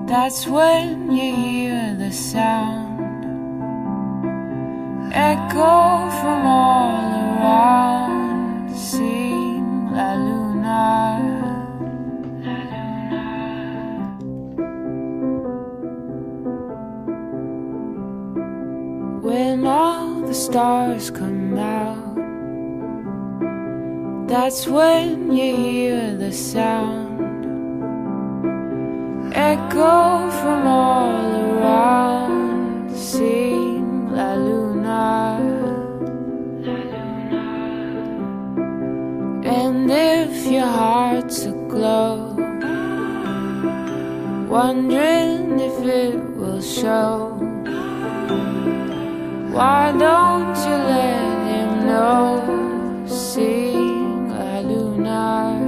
That's when you hear the sound echo from all around. Sing La Luna, La Luna. When all the stars come out, that's when you hear the sound echo from all around. Sing La Luna, La Luna. And if your heart's aglow, wondering if it will show, why don't you let him know? Sing La Luna.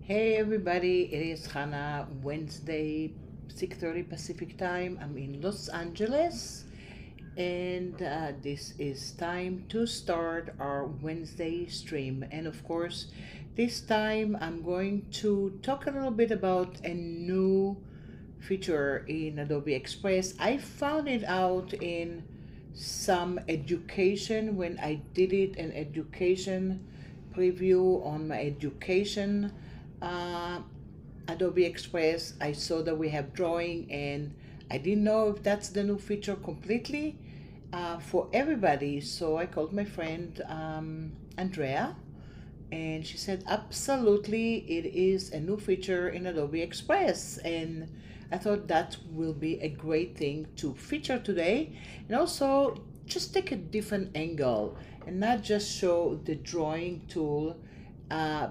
Hey everybody, it is Hannah. Wednesday, 6:30 Pacific time. I'm in Los Angeles, and this is time to start our Wednesday stream. And of course, this time I'm going to talk a little bit about a new feature in Adobe Express. I found it out in some education when I did it, an education preview on my education Adobe Express. I saw that we have drawing, and I didn't know if that's the new feature completely for everybody. So I called my friend Andrea, and she said absolutely it is a new feature in Adobe Express, and I thought that will be a great thing to feature today, and also just take a different angle and not just show the drawing tool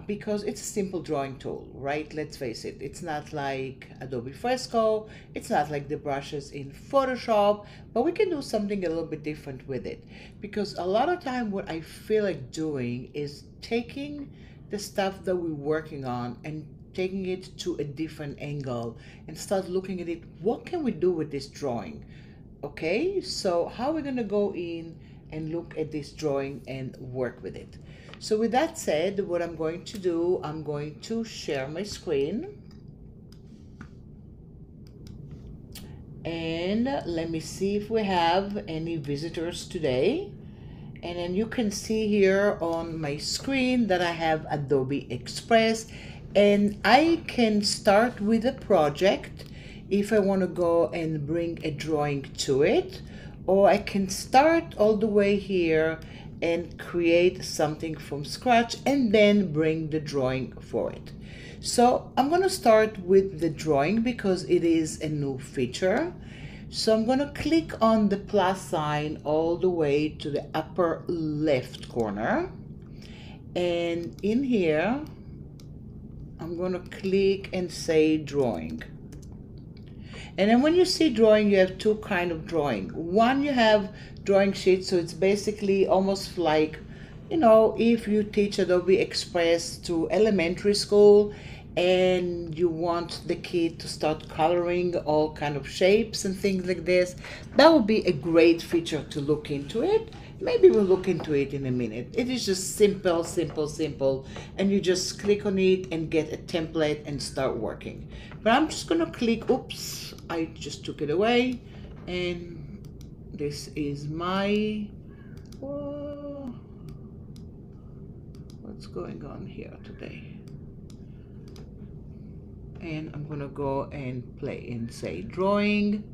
because it's a simple drawing tool, right? Let's face it, it's not like Adobe Fresco, it's not like the brushes in Photoshop, but we can do something a little bit different with it, because a lot of time what I feel like doing is taking the stuff that we're working on and taking it to a different angle and start looking at it. What can we do with this drawing? Okay, so how are we going to go in and look at this drawing and work with it? So with that said, what I'm going to do, I'm going to share my screen. And let me see if we have any visitors today. And then you can see here on my screen that I have Adobe Express, and I can start with a project if I want to go and bring a drawing to it, or I can start all the way here and create something from scratch and then bring the drawing for it. So I'm going to start with the drawing because it is a new feature. So I'm going to click on the plus sign all the way to the upper left corner, and in here I'm going to click and say drawing. And then when you see drawing, you have two kind of drawing. One, you have drawing sheets, so it's basically almost like, you know, if you teach Adobe Express to elementary school and you want the kid to start coloring all kind of shapes and things like this, that would be a great feature to look into it. Maybe we'll look into it in a minute. It is just simple, simple, simple, and you just click on it and get a template and start working. But I'm just gonna click, oops, I just took it away, and this is my, whoa, what's going on here today? And I'm gonna go and play and say drawing,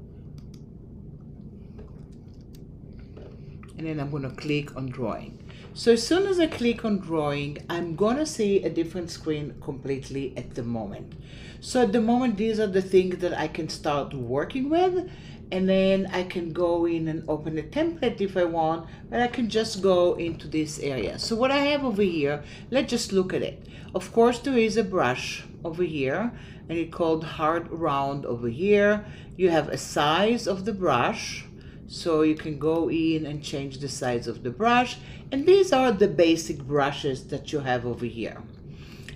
and then I'm gonna click on drawing. So as soon as I click on drawing, I'm gonna see a different screen completely at the moment. So at the moment, these are the things that I can start working with, and then I can go in and open a template if I want, but I can just go into this area. So what I have over here, let's just look at it. Of course, there is a brush over here, and it's called hard round over here. You have a size of the brush, so you can go in and change the size of the brush, and these are the basic brushes that you have over here.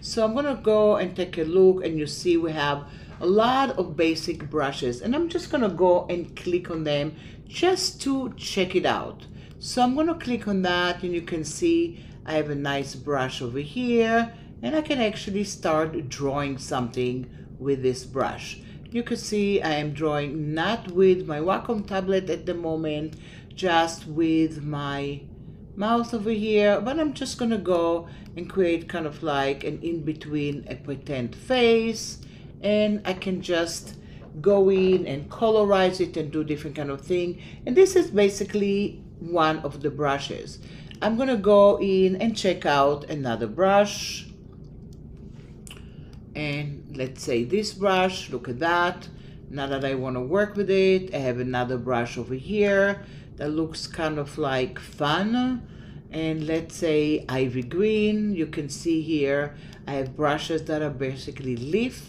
So I'm gonna go and take a look, and you see we have a lot of basic brushes, and I'm just gonna go and click on them just to check it out. So I'm gonna click on that, and you can see I have a nice brush over here, and I can actually start drawing something with this brush. You can see I am drawing not with my Wacom tablet at the moment, just with my mouse over here, but I'm just gonna go and create kind of like an in-between, a pretend face, and I can just go in and colorize it and do different kind of thing. And this is basically one of the brushes. I'm gonna go in and check out another brush, and let's say this brush. Look at that. Now that I want to work with it, I have another brush over here that looks kind of like fun, and let's say ivy green. You can see here I have brushes that are basically leaf,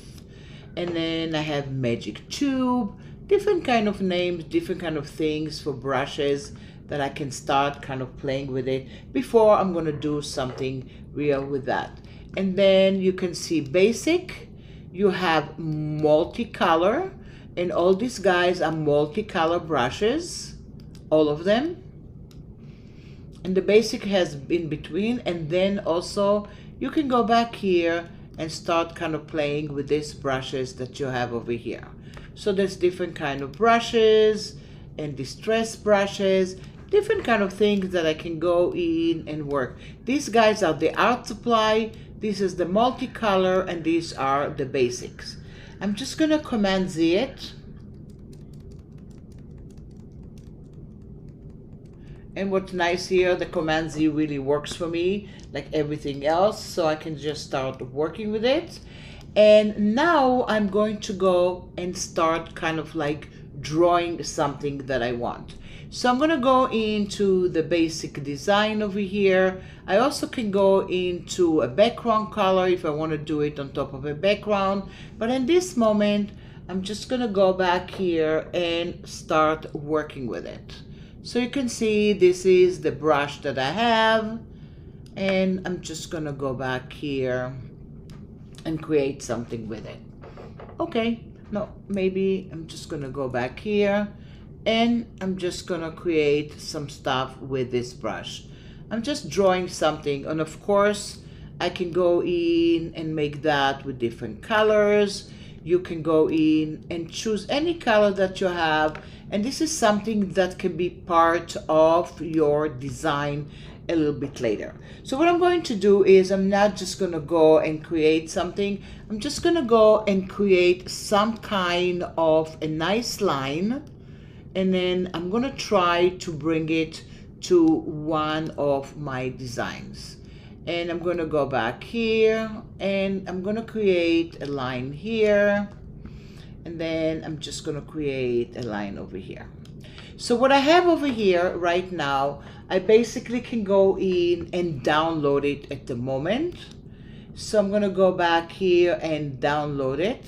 and then I have magic tube, different kind of names, different kind of things for brushes that I can start kind of playing with it before I'm going to do something real with that. And then you can see basic, you have multicolor, and all these guys are multicolor brushes, all of them. And the basic has in between, and then also you can go back here and start kind of playing with these brushes that you have over here. So there's different kind of brushes and distress brushes, different kind of things that I can go in and work. These guys are the art supply, this is the multicolor, and these are the basics. I'm just gonna Command Z it. And what's nice here, the Command Z really works for me like everything else, so I can just start working with it. And now I'm going to go and start kind of like drawing something that I want. So I'm gonna go into the basic design over here. I also can go into a background color if I want to do it on top of a background, but in this moment I'm just gonna go back here and start working with it. So you can see this is the brush that I have, and I'm just gonna go back here and create something with it. Okay, no, maybe I'm just gonna go back here and I'm just gonna create some stuff with this brush. I'm just drawing something, and of course I can go in and make that with different colors. You can go in and choose any color that you have, and this is something that can be part of your design a little bit later. So what I'm going to do is I'm not just going to go and create something. I'm just going to go and create some kind of a nice line, and then I'm going to try to bring it to one of my designs. And I'm going to go back here and I'm going to create a line here, and then I'm just going to create a line over here. So what I have over here right now, I basically can go in and download it at the moment. So I'm going to go back here and download it.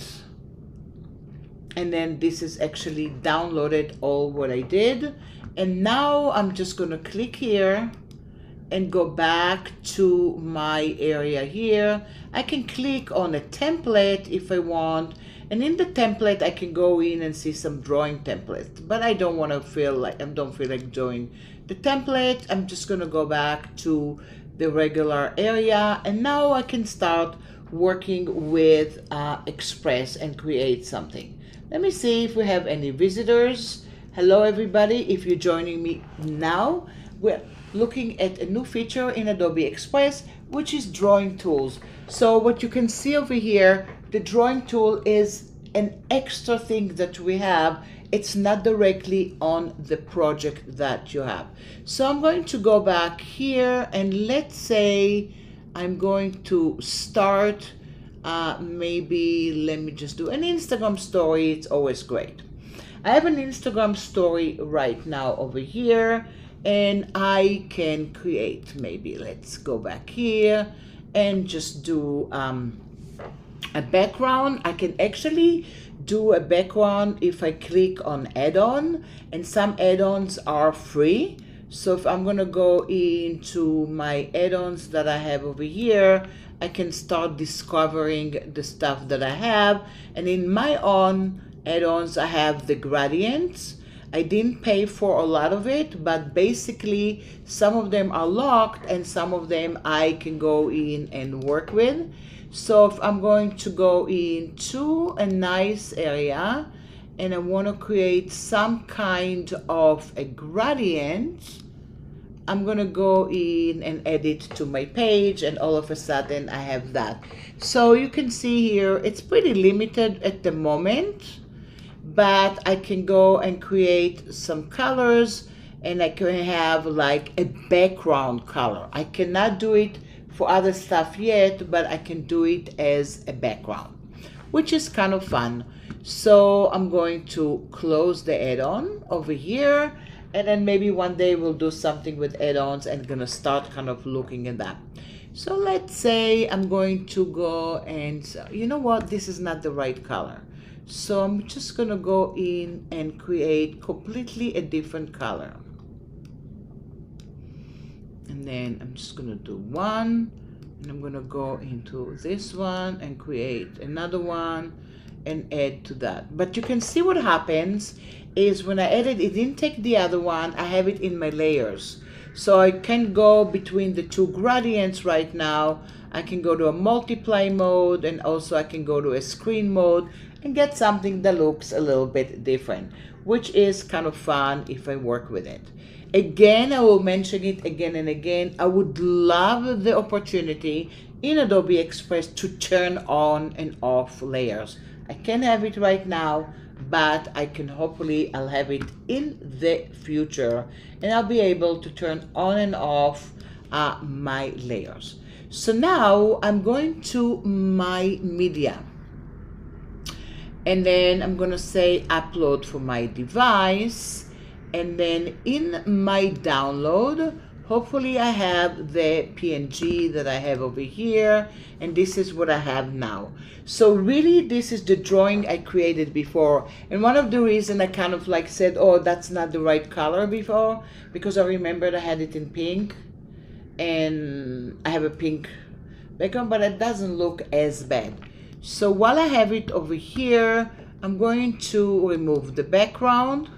And then this is actually downloaded all what I did. And now I'm just going to click here and go back to my area here. I can click on a template if I want, and in the template I can go in and see some drawing templates, but I don't want to feel like drawing the template. I'm just going to go back to the regular area, and now I can start working with Express and create something. Let me see if we have any visitors. Hello everybody, if you're joining me now, we're looking at a new feature in Adobe Express, which is drawing tools. So what you can see over here, the drawing tool is an extra thing that we have. It's not directly on the project that you have. So I'm going to go back here, and let's say I'm going to start maybe let me just do an Instagram story. It's always great. I have an Instagram story right now over here, and I can create, maybe let's go back here and just do a background. I can actually do a background if I click on add-on, and some add-ons are free. So if I'm gonna go into my add-ons that I have over here, I can start discovering the stuff that I have. And in my own add-ons, I have the gradients. I didn't pay for a lot of it, but basically some of them are locked and some of them I can go in and work with. So if I'm going to go into a nice area and I want to create some kind of a gradient, I'm gonna go in and edit to my page, and all of a sudden I have that. So you can see here it's pretty limited at the moment, but I can go and create some colors, and I can have like a background color. I cannot do it for other stuff yet, but I can do it as a background, which is kind of fun. So I'm going to close the add-on over here, and then maybe one day we'll do something with add-ons and gonna start kind of looking at that. So let's say I'm going to go and, you know what, this is not the right color. So I'm just gonna go in and create completely a different color. And then I'm just gonna do one, and I'm gonna go into this one and create another one and add to that. But you can see what happens is when I edit, it didn't take the other one, I have it in my layers. So I can go between the two gradients right now. I can go to a multiply mode, and also I can go to a screen mode and get something that looks a little bit different, which is kind of fun if I work with it. Again, I will mention it again and again. I would love the opportunity in Adobe Express to turn on and off layers. I can't have it right now, but I can hopefully, I'll have it in the future, and I'll be able to turn on and off my layers. So now I'm going to my media, and then I'm gonna say upload for my device, and then in my download, hopefully I have the PNG that I have over here, and this is what I have now. So really this is the drawing I created before, and one of the reasons I kind of like said, oh, that's not the right color before, because I remembered I had it in pink, and I have a pink background, but it doesn't look as bad. So while I have it over here, I'm going to remove the background,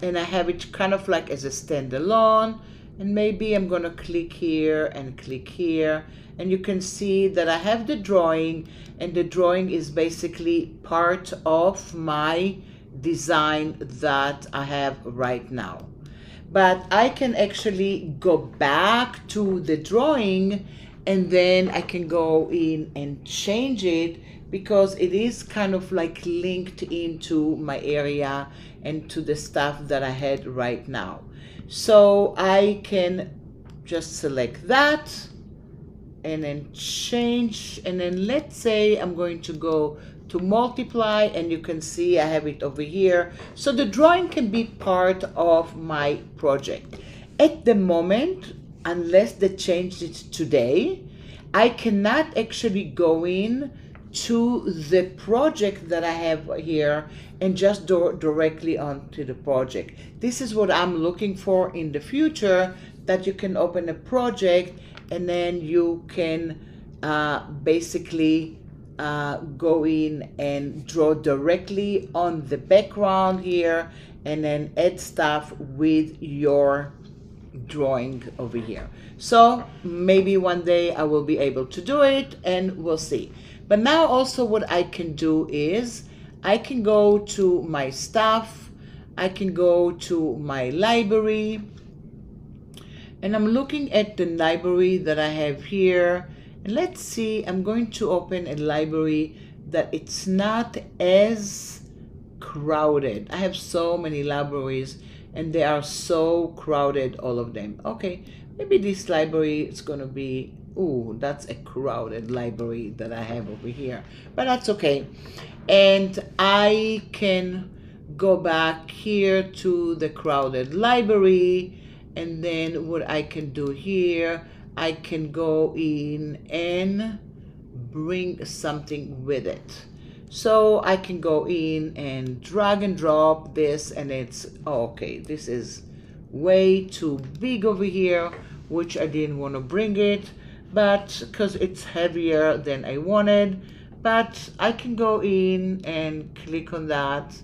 and I have it kind of like as a standalone, and maybe I'm gonna click here and click here, and you can see that I have the drawing, and the drawing is basically part of my design that I have right now. But I can actually go back to the drawing, and then I can go in and change it, because it is kind of like linked into my area and to the stuff that I had right now. So I can just select that and then change, and then let's say I'm going to go to multiply, and you can see I have it over here. So the drawing can be part of my project. At the moment, unless they changed it today, I cannot actually go in to the project that I have here and just do directly onto the project. This is what I'm looking for in the future, that you can open a project and then you can basically go in and draw directly on the background here, and then add stuff with your drawing over here. So maybe one day I will be able to do it, and we'll see. But now also what I can do is I can go to my stuff, I can go to my library, and I'm looking at the library that I have here. And let's see, I'm going to open a library that it's not as crowded. I have so many libraries and they are so crowded, all of them. Okay, maybe this library is gonna be, ooh, that's a crowded library that I have over here, but that's okay. And I can go back here to the crowded library, and then what I can do here, I can go in and bring something with it. So I can go in and drag and drop this, and it's, oh, okay, this is way too big over here, which I didn't want to bring it, but because it's heavier than I wanted. But I can go in and click on that,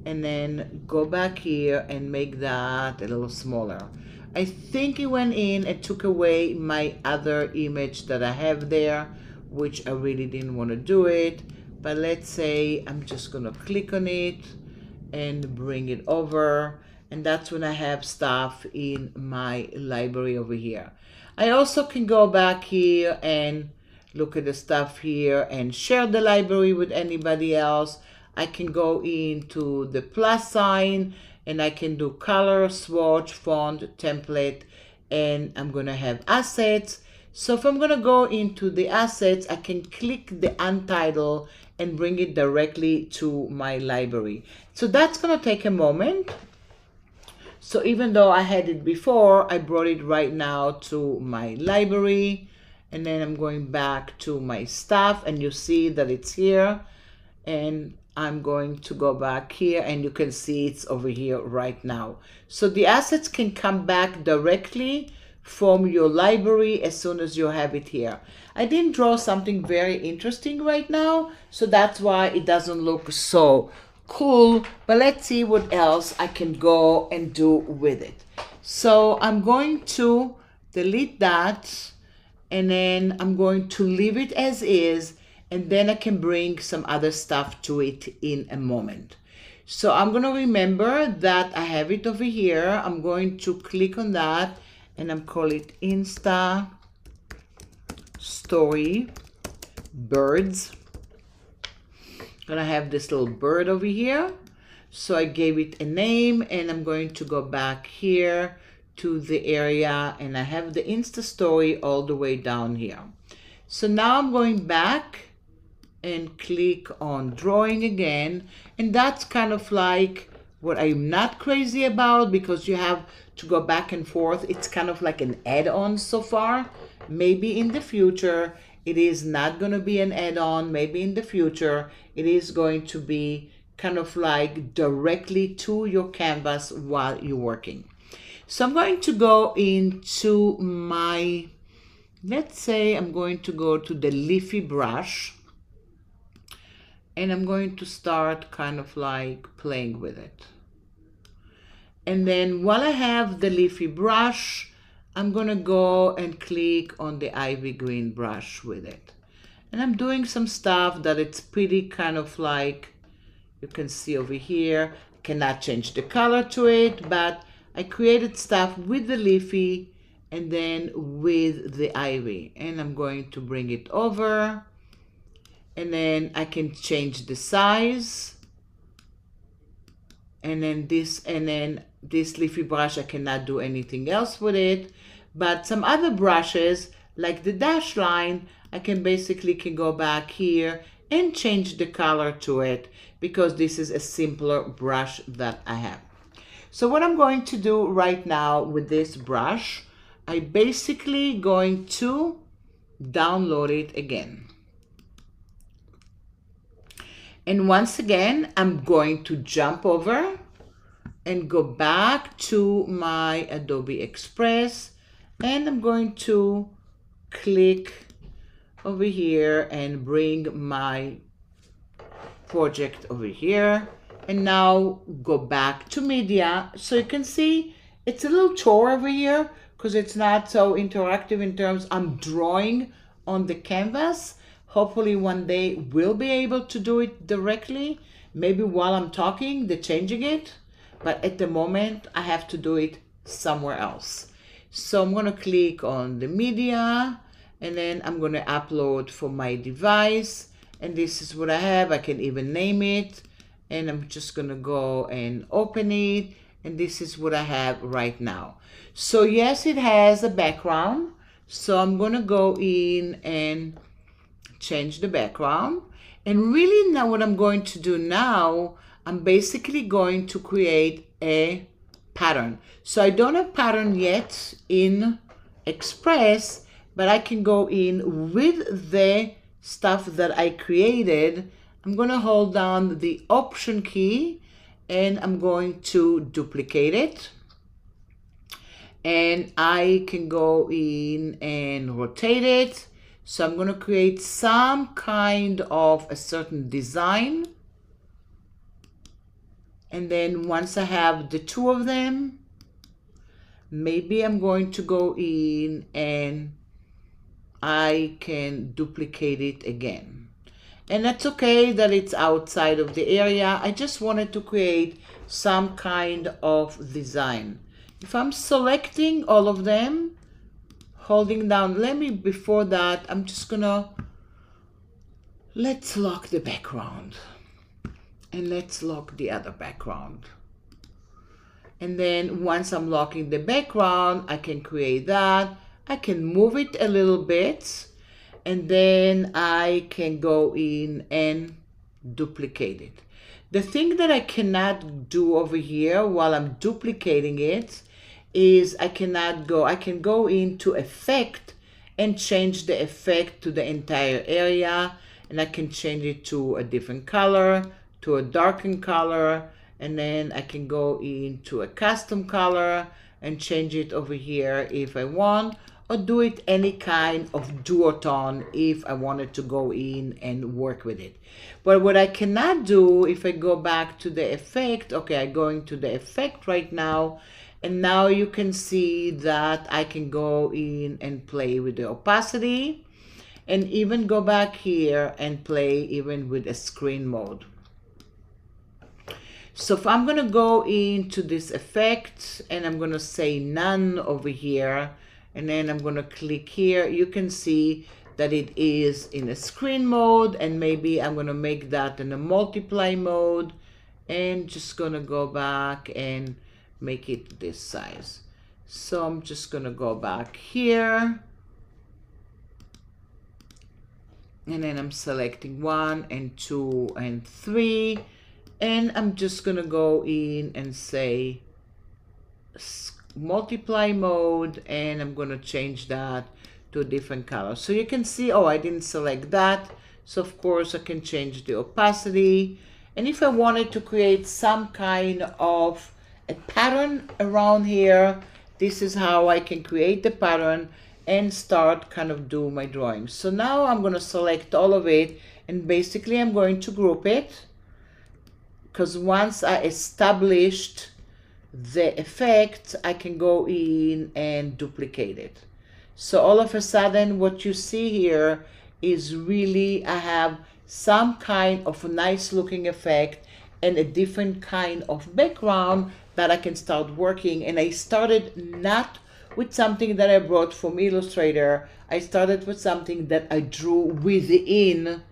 and then go back here and make that a little smaller. I think it went in and took away my other image that I have there, which I really didn't want to do it. But let's say I'm just gonna click on it and bring it over, and that's when I have stuff in my library over here. I also can go back here and look at the stuff here and share the library with anybody else. I can go into the plus sign and I can do color, swatch, font, template, and I'm gonna have assets. So if I'm gonna go into the assets, I can click the untitled and bring it directly to my library. So that's gonna take a moment. So even though I had it before, I brought it right now to my library, and then I'm going back to my stuff, and you see that it's here, and I'm going to go back here and you can see it's over here right now. So the assets can come back directly from your library as soon as you have it here. I didn't draw something very interesting right now, so that's why it doesn't look so cool, but let's see what else I can go and do with it. So I'm going to delete that, and then I'm going to leave it as is, and then I can bring some other stuff to it in a moment. So I'm going to remember that I have it over here. I'm going to click on that and I'm call it Insta Story Birds. I'm gonna have this little bird over here. So I gave it a name, and I'm going to go back here to the area, and I have the Insta Story all the way down here. So now I'm going back and click on drawing again, and that's kind of like what I'm not crazy about, because you have to go back and forth. It's kind of like an add-on so far. Maybe in the future it is not going to be an add-on. Maybe in the future it is going to be kind of like directly to your canvas while you're working. So I'm going to go into my, let's say I'm going to go to the leafy brush, and I'm going to start kind of like playing with it. And then while I have the leafy brush, I'm gonna go and click on the ivy green brush with it. And I'm doing some stuff that it's pretty kind of like, you can see over here, I cannot change the color to it, but I created stuff with the leafy and then with the ivy. And I'm going to bring it over, and then I can change the size. And then this leafy brush, I cannot do anything else with it. But some other brushes, like the dash line, I can go back here and change the color to it, because this is a simpler brush that I have. So what I'm going to do right now with this brush, I basically going to download it again. And once again, I'm going to jump over and go back to my Adobe Express, and I'm going to click over here and bring my project over here, and now go back to media. So you can see it's a little chore over here because it's not so interactive in terms I'm drawing on the canvas. Hopefully one day we'll be able to do it directly, maybe while I'm talking, they're changing it, but at the moment I have to do it somewhere else. So I'm gonna click on the media, and then I'm gonna upload for my device, and this is what I have. I can even name it, and I'm just gonna go and open it, and this is what I have right now. So yes, it has a background, so I'm gonna go in and change the background. And really now what I'm going to do now, I'm basically going to create a pattern. So I don't have pattern yet in Express, but I can go in with the stuff that I created. I'm going to hold down the Option key, and I'm going to duplicate it. And I can go in and rotate it. So I'm going to create some kind of a certain design. And then once I have the two of them, maybe I'm going to go in and I can duplicate it again. And that's okay that it's outside of the area. I just wanted to create some kind of design. If I'm selecting all of them, holding down, before that, I'm just gonna, let's lock the background. And let's lock the other background. And then once I'm locking the background, I can create that. I can move it a little bit, and then I can go in and duplicate it. The thing that I cannot do over here while I'm duplicating it is I can go into effect and change the effect to the entire area, and I can change it to a different color, to a darkened color, and then I can go into a custom color and change it over here if I want, or do it any kind of duotone if I wanted to go in and work with it. But what I cannot do, if I go back to the effect, okay, I go into the effect right now, and now you can see that I can go in and play with the opacity, and even go back here and play even with a screen mode. So if I'm gonna go into this effect and I'm gonna say none over here, and then I'm gonna click here, you can see that it is in a screen mode, and maybe I'm gonna make that in a multiply mode, and just gonna go back and make it this size. So I'm just gonna go back here, and then I'm selecting 1 and 2 and 3, and I'm just gonna go in and say multiply mode, and I'm gonna change that to a different color. So you can see, oh, I didn't select that, so of course I can change the opacity. And if I wanted to create some kind of a pattern around here, this is how I can create the pattern and start kind of do my drawing. So now I'm going to select all of it, and basically I'm going to group it, because once I established the effect, I can go in and duplicate it. So all of a sudden what you see here is really I have some kind of a nice looking effect and a different kind of background that I can start working. And I started not with something that I brought from Illustrator. I started with something that I drew within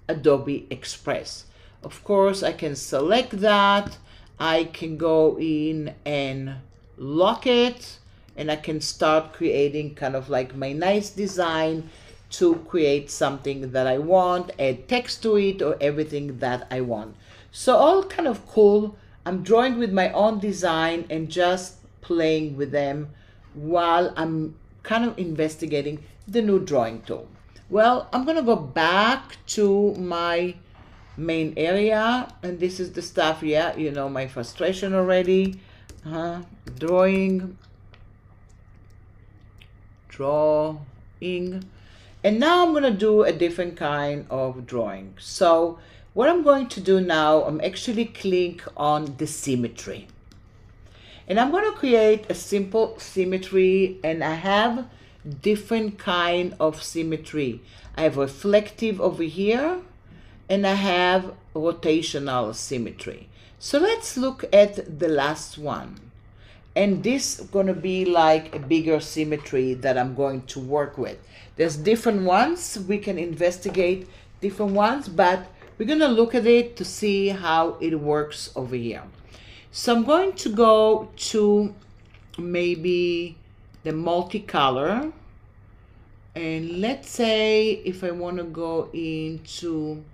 Adobe Express. Of course, I can select that. I can go in and lock it, and I can start creating kind of like my nice design to create something that I want, add text to it, or everything that I want. So all kind of cool. I'm drawing with my own design and just playing with them while I'm kind of investigating the new drawing tool. Well, I'm gonna go back to my main area, and this is the stuff, yeah, you know my frustration already. Drawing, and now I'm gonna do a different kind of drawing. So what I'm going to do now, I'm actually click on the symmetry, and I'm going to create a simple symmetry, and I have different kind of symmetry. I have reflective over here, and I have rotational symmetry. So let's look at the last one. And this is going to be like a bigger symmetry that I'm going to work with. There's different ones. We can investigate different ones, but we're going to look at it to see how it works over here. So I'm going to go to maybe the multicolor. And let's say if I want to go into,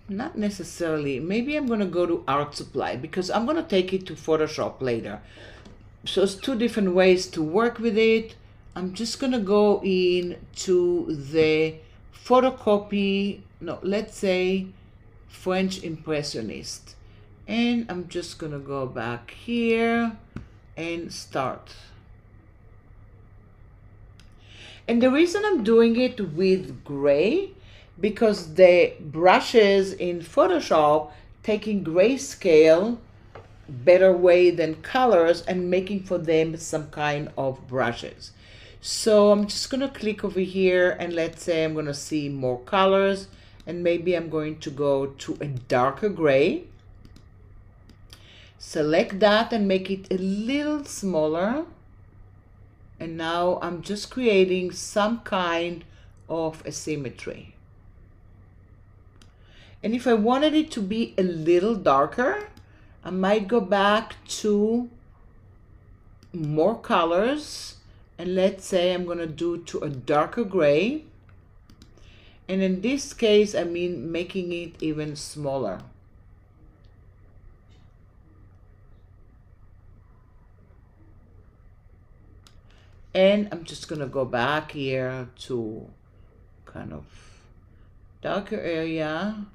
not necessarily, maybe I'm going to go to art supply, because I'm going to take it to Photoshop later. So it's two different ways to work with it. I'm just going to go in to the photocopy, no, let's say French Impressionist. And I'm just going to go back here and start. And the reason I'm doing it with gray, because the brushes in Photoshop taking grayscale better way than colors and making for them some kind of brushes. So I'm just going to click over here, and let's say I'm going to see more colors, and maybe I'm going to go to a darker gray. Select that and make it a little smaller. And now I'm just creating some kind of asymmetry. And if I wanted it to be a little darker, I might go back to more colors, and let's say I'm going to do to a darker gray. And in this case, I mean making it even smaller. And I'm just going to go back here to kind of darker area,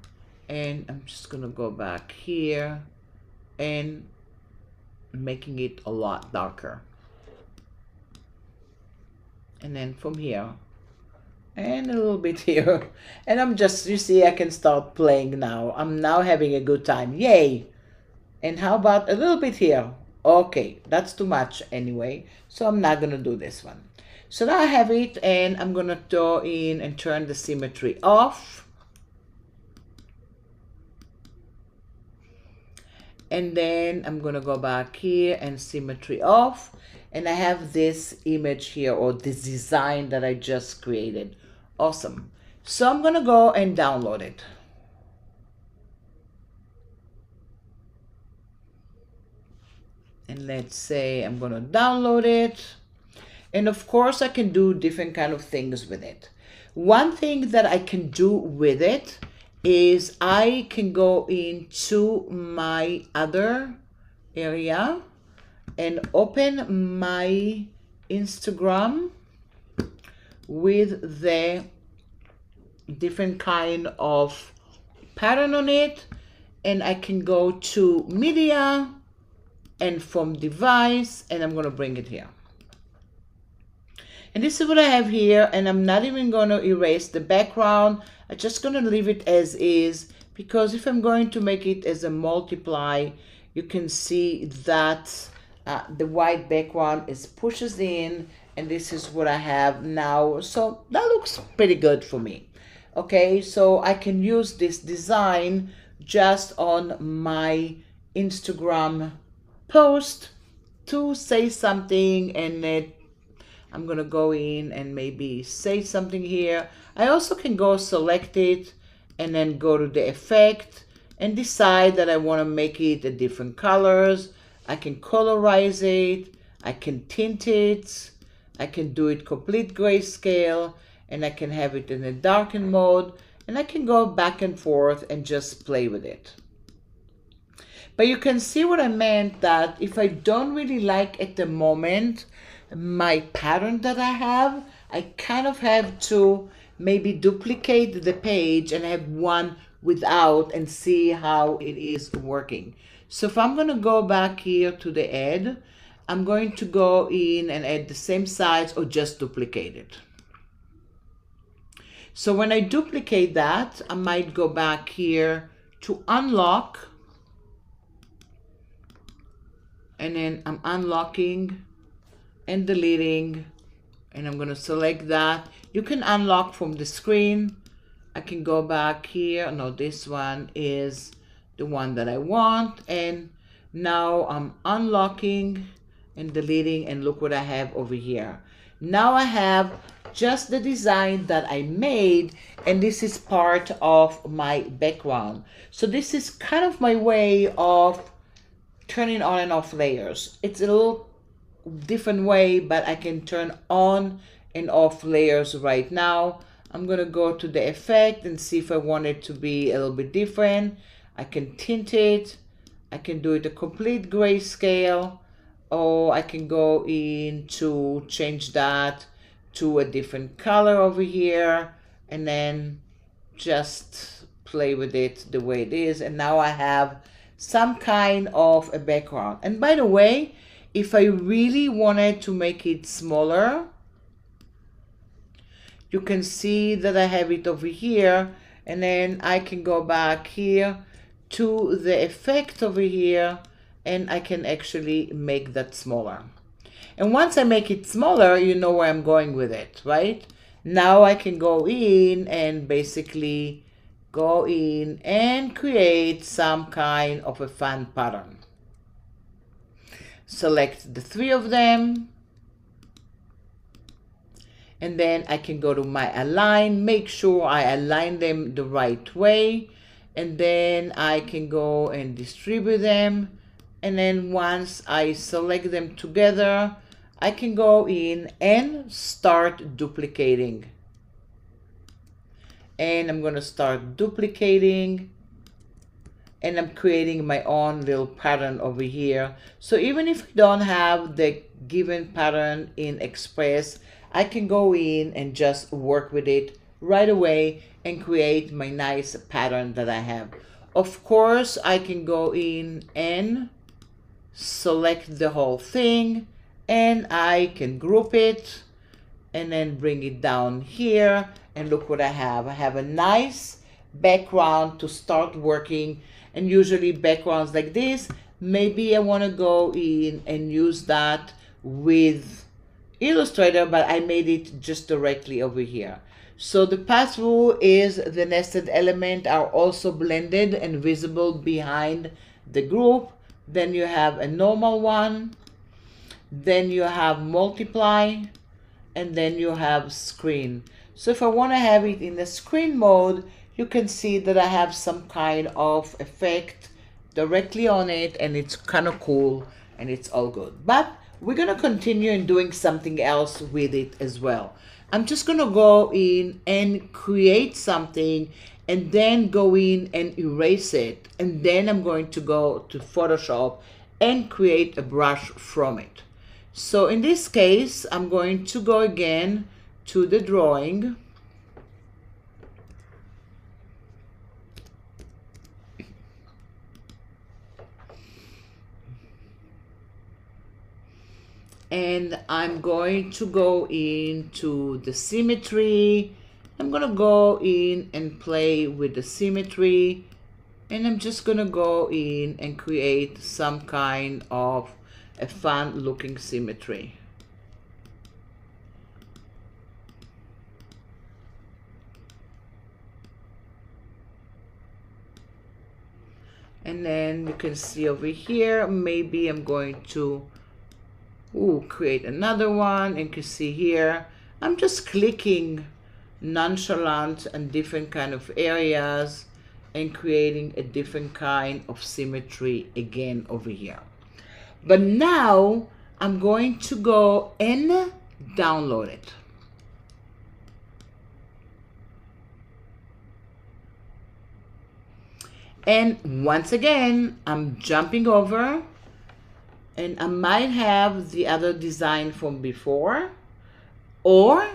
and I'm just going to go back here and making it a lot darker. And then from here and a little bit here, and I'm just, you see, I can start playing now. I'm now having a good time. Yay. And how about a little bit here? Okay, that's too much anyway, so I'm not gonna do this one. So now I have it, and I'm gonna go in and turn the symmetry off. And then I'm gonna go back here and symmetry off. And I have this image here, or this design that I just created. Awesome. So I'm gonna go and download it. And let's say I'm gonna download it. And of course I can do different kind of things with it. One thing that I can do with it is I can go into my other area and open my Instagram with the different kind of pattern on it, and I can go to media and from device, and I'm going to bring it here. And this is what I have here, and I'm not even going to erase the background. I'm just going to leave it as is, because if I'm going to make it as a multiply, you can see that the white background is pushes in, and this is what I have now. So that looks pretty good for me. Okay, so I can use this design just on my Instagram post to say something, and I'm gonna go in and maybe say something here. I also can go select it and then go to the effect and decide that I want to make it a different colors. I can colorize it, I can tint it, I can do it complete grayscale, and I can have it in a darken mode, and I can go back and forth and just play with it. But you can see what I meant, that if I don't really like at the moment my pattern that I have, I kind of have to maybe duplicate the page and have one without and see how it is working. So if I'm going to go back here to the add, I'm going to go in and add the same size or just duplicate it. So when I duplicate that, I might go back here to unlock, and then I'm unlocking and deleting, and I'm going to select that. You can unlock from the screen. I can go back here. No, this one is the one that I want, and now I'm unlocking and deleting, and look what I have over here. Now I have just the design that I made, and this is part of my background. So this is kind of my way of turning on and off layers. It's a little different way, but I can turn on and off layers right now. I'm gonna go to the effect and see if I want it to be a little bit different. I can tint it, I can do it a complete grayscale, or I can go in to change that to a different color over here, and then just play with it the way it is. And now I have some kind of a background. And by the way, if I really wanted to make it smaller, you can see that I have it over here, and then I can go back here to the effect over here, and I can actually make that smaller. And once I make it smaller, you know where I'm going with it, right? Now I can go in and basically go in and create some kind of a fun pattern. Select the 3 of them, and then I can go to my align, make sure I align them the right way, and then I can go and distribute them. And then once I select them together, I can go in and start duplicating. And I'm going to start duplicating, and I'm creating my own little pattern over here. So even if I don't have the given pattern in Express, I can go in and just work with it right away and create my nice pattern that I have. Of course, I can go in and select the whole thing, and I can group it and then bring it down here, and look what I have. I have a nice background to start working. And usually backgrounds like this, maybe I want to go in and use that with Illustrator, but I made it just directly over here. So the path rule is the nested element are also blended and visible behind the group. Then you have a normal one, then you have multiply, and then you have screen. So if I want to have it in the screen mode, you can see that I have some kind of effect directly on it, and it's kind of cool and it's all good. But we're going to continue in doing something else with it as well. I'm just going to go in and create something, and then go in and erase it. And then I'm going to go to Photoshop and create a brush from it. So in this case, I'm going to go again to the drawing. And I'm going to go into the symmetry. I'm going to go in and play with the symmetry. And I'm just going to go in and create some kind of a fun looking symmetry. And then you can see over here, maybe I'm going to create another one. And you can see here, I'm just clicking nonchalant and different kind of areas and creating a different kind of symmetry again over here. But now I'm going to go and download it. And once again, I'm jumping over, and I might have the other design from before, or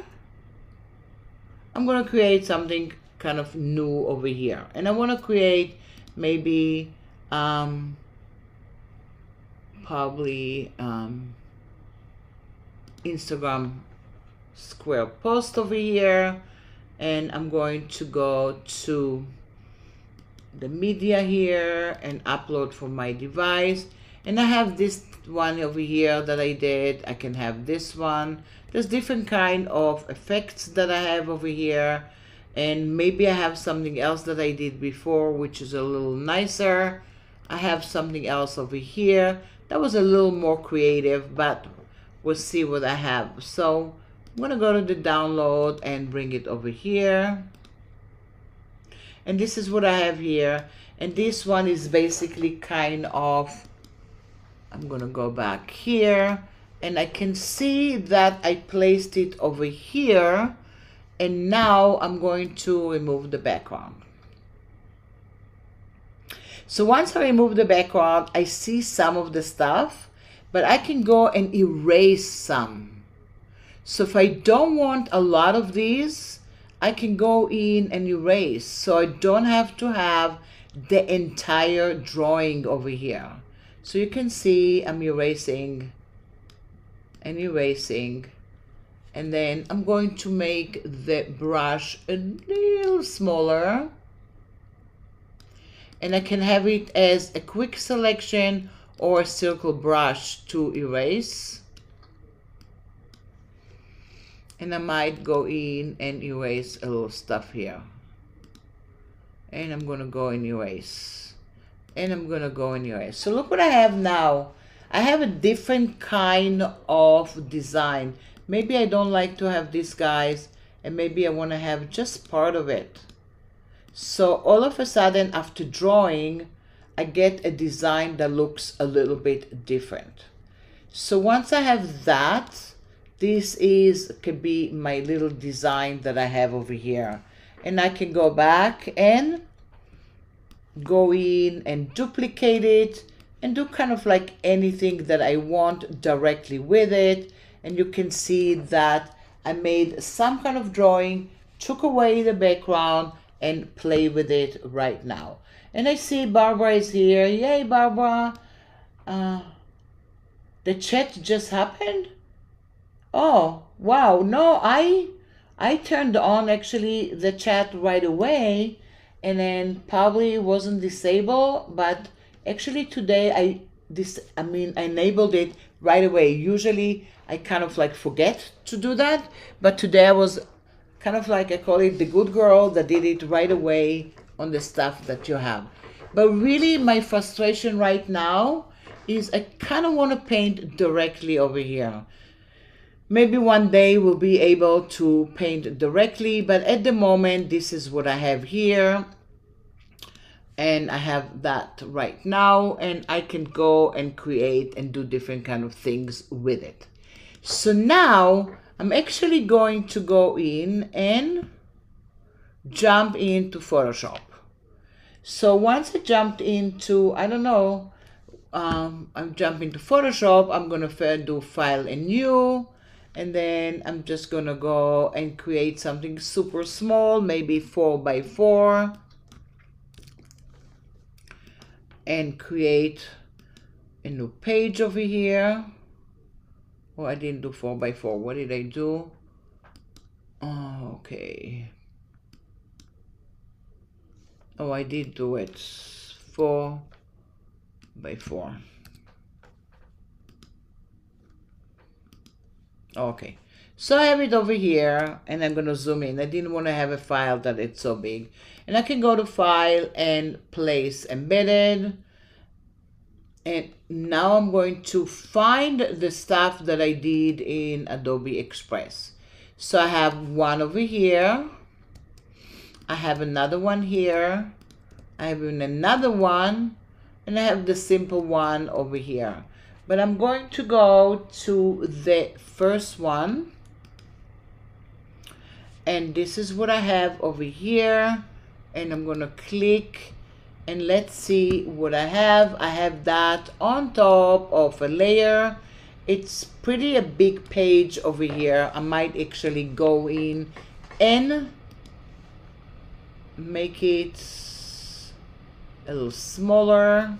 I'm going to create something kind of new over here. And I want to create maybe probably Instagram square post over here. And I'm going to go to the media here and upload from my device. And I have this one over here that I did. I can have this one. There's different kind of effects that I have over here. And maybe I have something else that I did before, which is a little nicer. I have something else over here that was a little more creative, but we'll see what I have. So I'm going to go to the download and bring it over here. And this is what I have here. And this one is basically kind of, I'm going to go back here, and I can see that I placed it over here. And now I'm going to remove the background. So once I remove the background, I see some of the stuff, but I can go and erase some. So if I don't want a lot of these, I can go in and erase. So I don't have to have the entire drawing over here. So you can see I'm erasing and erasing. And then I'm going to make the brush a little smaller. and I can have it as a quick selection or a circle brush to erase. And I might go in and erase a little stuff here. And I'm gonna go and erase. And I'm gonna go and erase. So look what I have now. I have a different kind of design. Maybe I don't like to have these guys, and maybe I wanna have just part of it. So all of a sudden, after drawing, I get a design that looks a little bit different. So once I have that, this could be my little design that I have over here. And I can go back and go in and duplicate it and do kind of like anything that I want directly with it. And you can see that I made some kind of drawing, took away the background, and play with it right now. And I see Barbara is here. Yay, Barbara. The chat just happened? Oh, wow. No, I turned on actually the chat right away, and then probably wasn't disabled, but actually today I enabled it right away. Usually I kind of like forget to do that, but today I was kind of like, I call it the good girl that did it right away on the stuff that you have. But really my frustration right now is I kind of want to paint directly over here. Maybe one day we'll be able to paint directly, but at the moment this is what I have here. And I have that right now, and I can go and create and do different kind of things with it. So now I'm actually going to go in and jump into Photoshop. So once I jumped into, I don't know, I'm jumping to Photoshop, I'm going to do File and New, and then I'm just going to go and create something super small, maybe 4x4, and create a new page over here. Oh, I didn't do 4x4. What did I do? Oh, okay. Oh, I did do it 4x4. Okay, so I have it over here, and I'm gonna zoom in. I didn't want to have a file that it's so big, and I can go to File and Place Embedded. And now I'm going to find the stuff that I did in Adobe Express. So I have one over here. I have another one here. I have another one. And I have the simple one over here. But I'm going to go to the first one. And this is what I have over here. And I'm going to click. And let's see what I have. I have that on top of a layer. It's pretty a big page over here. I might actually go in and make it a little smaller.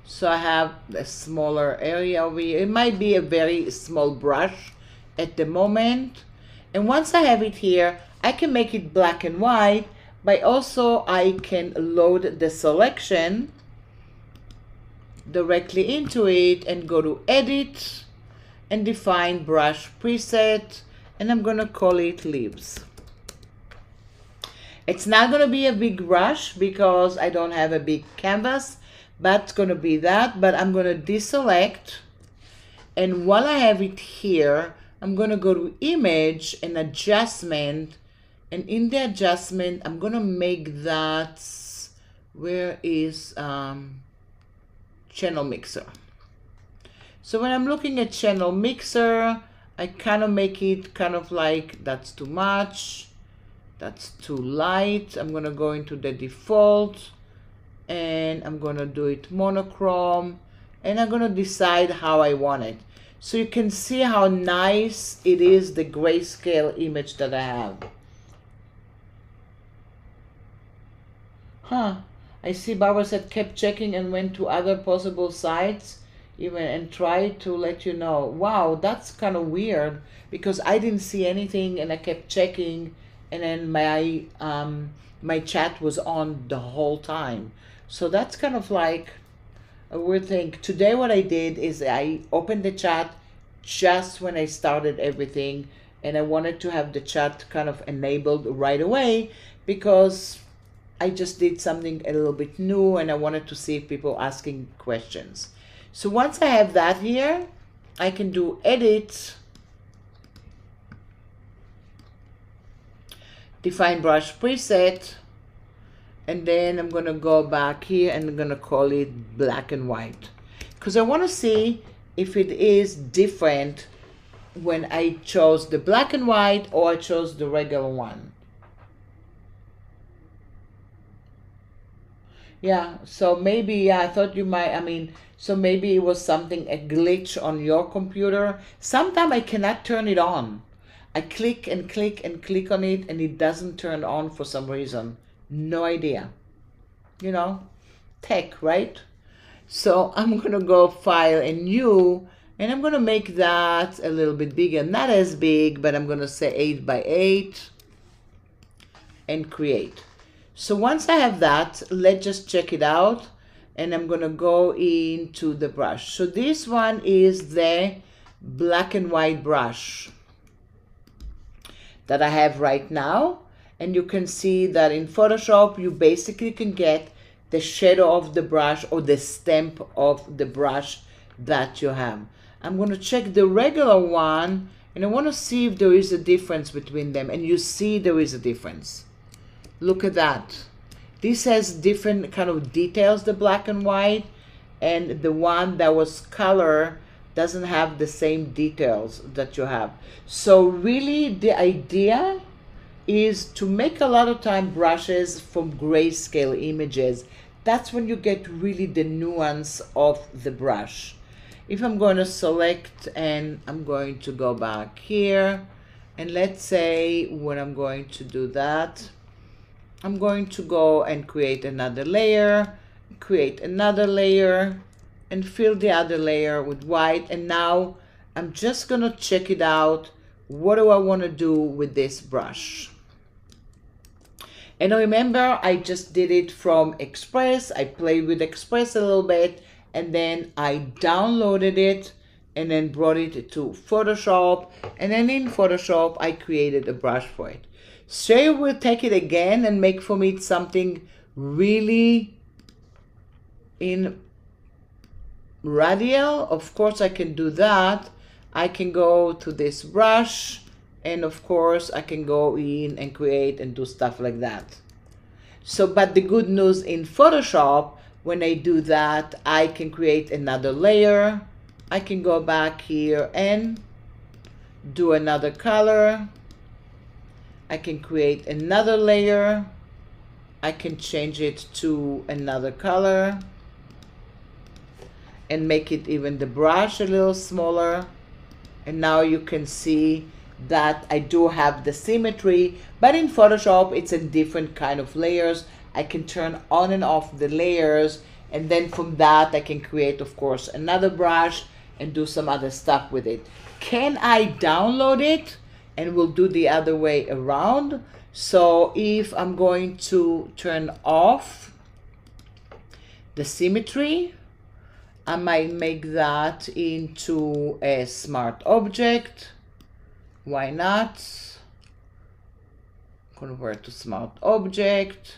So I have a smaller area over here. It might be a very small brush at the moment. And once I have it here, I can make it black and white, but also I can load the selection directly into it and go to Edit and define brush preset, and I'm gonna call it Leaves. It's not gonna be a big brush because I don't have a big canvas, but it's gonna be that, but I'm gonna deselect, and while I have it here, I'm gonna go to Image and Adjustment. And in the adjustment, I'm gonna make that, where is Channel Mixer. So when I'm looking at Channel Mixer, I kind of make it kind of like, that's too much, that's too light. I'm gonna go into the default, and I'm gonna do it monochrome, and I'm gonna decide how I want it. So you can see how nice it is, the grayscale image that I have. Huh, I see Barbara said kept checking and went to other possible sites even and tried to let you know. Wow, that's kind of weird because I didn't see anything and I kept checking and then my chat was on the whole time. So that's kind of like a weird thing. Today what I did is I opened the chat just when I started everything, and I wanted to have the chat kind of enabled right away because I just did something a little bit new and I wanted to see if people asking questions. So once I have that here, I can do edit, define brush preset, and then I'm gonna go back here and I'm gonna call it black and white because I want to see if it is different when I chose the black and white or I chose the regular one. Yeah, so maybe, yeah, I thought you might, I mean, so maybe it was something, a glitch on your computer. Sometimes I cannot turn it on. I click and click and click on it and it doesn't turn on for some reason. No idea. You know, tech, right? So I'm gonna go File and New, and I'm gonna make that a little bit bigger. Not as big, but I'm gonna say 8 by 8 and create. So once I have that, let's just check it out. And I'm gonna go into the brush. So this one is the black and white brush that I have right now. And you can see that in Photoshop, you basically can get the shadow of the brush or the stamp of the brush that you have. I'm going to check the regular one and I want to see if there is a difference between them. And you see there is a difference. Look at that. This has different kind of details, the black and white, and the one that was color doesn't have the same details that you have. So really the idea is to make a lot of time brushes from grayscale images. That's when you get really the nuance of the brush. If I'm going to select and I'm going to go back here, and let's say when I'm going to do that, I'm going to go and create another layer, create another layer, and fill the other layer with white. And now I'm just going to check it out. What do I want to do with this brush? And remember, I just did it from Express. I played with Express a little bit, and then I downloaded it and then brought it to Photoshop. And then in Photoshop, I created a brush for it. Shay will take it again and make for me something really in radial. Of course, I can do that. I can go to this brush, and of course, I can go in and create and do stuff like that. So, but the good news in Photoshop, when I do that, I can create another layer. I can go back here and do another color. I can create another layer. I can change it to another color and make it even the brush a little smaller. And now you can see that I do have the symmetry, but in Photoshop it's a different kind of layers. I can turn on and off the layers, and then from that I can create, of course, another brush and do some other stuff with it. Can I download it? And we'll do the other way around. So if I'm going to turn off the symmetry, I might make that into a smart object. Why not? Convert to smart object.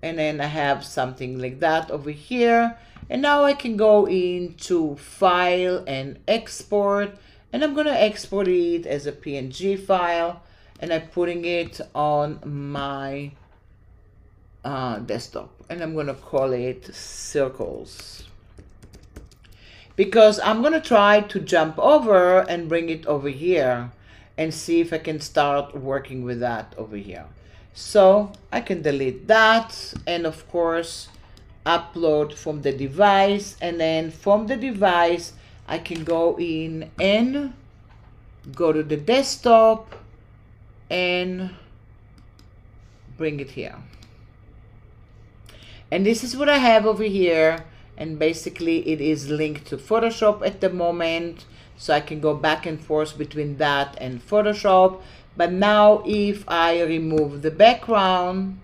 And then I have something like that over here. And now I can go into File and Export. And I'm going to export it as a PNG file. And I'm putting it on my desktop. And I'm going to call it circles. Because I'm going to try to jump over and bring it over here and see if I can start working with that over here. So I can delete that and of course upload from the device, and then from the device I can go in and go to the desktop and bring it here. And this is what I have over here. And basically it is linked to Photoshop at the moment. So I can go back and forth between that and Photoshop. But now if I remove the background,